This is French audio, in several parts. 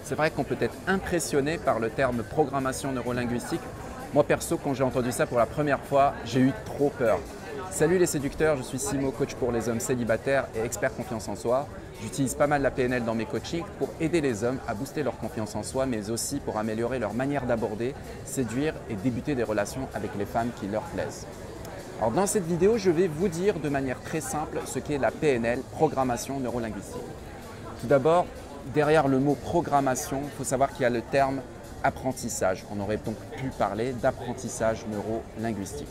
C'est vrai qu'on peut être impressionné par le terme programmation neurolinguistique. Moi perso, quand j'ai entendu ça pour la première fois, j'ai eu trop peur. Salut les séducteurs, je suis Simo, coach pour les hommes célibataires et expert confiance en soi. J'utilise pas mal la PNL dans mes coachings pour aider les hommes à booster leur confiance en soi, mais aussi pour améliorer leur manière d'aborder, séduire et débuter des relations avec les femmes qui leur plaisent. Alors dans cette vidéo, je vais vous dire de manière très simple ce qu'est la PNL, programmation neurolinguistique. Tout d'abord, derrière le mot programmation, il faut savoir qu'il y a le terme apprentissage. On aurait donc pu parler d'apprentissage neurolinguistique.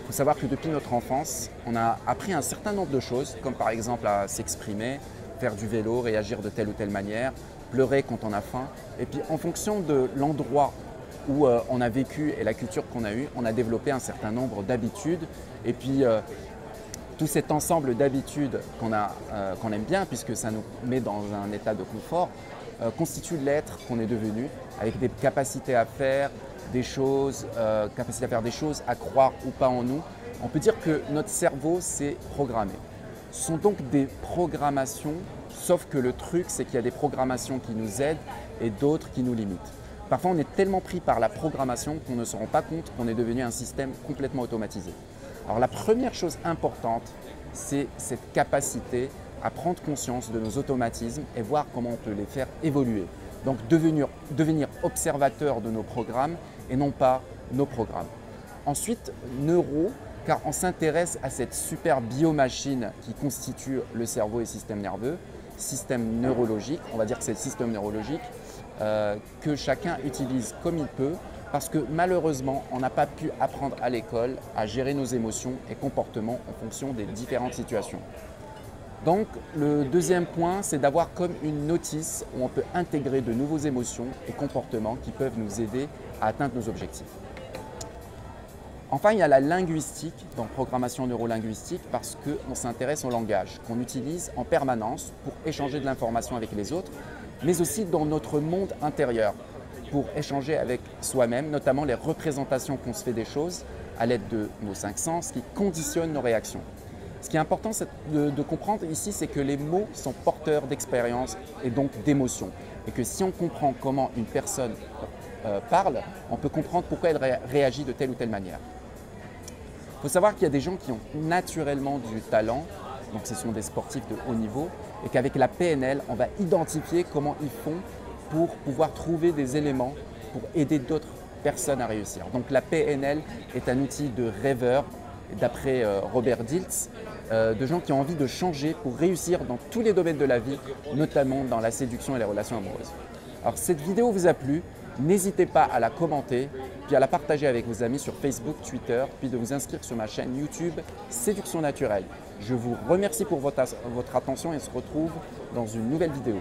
Il faut savoir que depuis notre enfance, on a appris un certain nombre de choses, comme par exemple à s'exprimer, faire du vélo, réagir de telle ou telle manière, pleurer quand on a faim. Et puis en fonction de l'endroit où on a vécu et la culture qu'on a eue, on a développé un certain nombre d'habitudes. Et puis tout cet ensemble d'habitudes qu'on aime bien, puisque ça nous met dans un état de confort, constitue l'être qu'on est devenu, avec des capacités à faire des choses, à croire ou pas en nous. On peut dire que notre cerveau s'est programmé. Ce sont donc des programmations, sauf que le truc, c'est qu'il y a des programmations qui nous aident et d'autres qui nous limitent. Parfois, on est tellement pris par la programmation qu'on ne se rend pas compte qu'on est devenu un système complètement automatisé. Alors la première chose importante, c'est cette capacité à prendre conscience de nos automatismes et voir comment on peut les faire évoluer. Donc devenir observateur de nos programmes et non pas nos programmes. Ensuite, neuro, car on s'intéresse à cette super biomachine qui constitue le cerveau et le système nerveux, système neurologique, on va dire que c'est le système neurologique, que chacun utilise comme il peut, parce que malheureusement, on n'a pas pu apprendre à l'école à gérer nos émotions et comportements en fonction des différentes situations. Donc, le deuxième point, c'est d'avoir comme une notice où on peut intégrer de nouveaux émotions et comportements qui peuvent nous aider à atteindre nos objectifs. Enfin, il y a la linguistique, donc programmation neurolinguistique, parce qu'on s'intéresse au langage qu'on utilise en permanence pour échanger de l'information avec les autres, mais aussi dans notre monde intérieur, pour échanger avec soi-même, notamment les représentations qu'on se fait des choses à l'aide de nos 5 sens qui conditionnent nos réactions. Ce qui est important de comprendre ici, c'est que les mots sont porteurs d'expériences et donc d'émotions. Et que si on comprend comment une personne parle, on peut comprendre pourquoi elle réagit de telle ou telle manière. Il faut savoir qu'il y a des gens qui ont naturellement du talent, donc ce sont des sportifs de haut niveau, et qu'avec la PNL, on va identifier comment ils font pour pouvoir trouver des éléments pour aider d'autres personnes à réussir. Donc la PNL est un outil de rêveur, d'après Robert Dilts, de gens qui ont envie de changer pour réussir dans tous les domaines de la vie, notamment dans la séduction et les relations amoureuses. Alors cette vidéo vous a plu, n'hésitez pas à la commenter, puis à la partager avec vos amis sur Facebook, Twitter, puis de vous inscrire sur ma chaîne YouTube Séduction Naturelle. Je vous remercie pour votre attention et on se retrouve dans une nouvelle vidéo.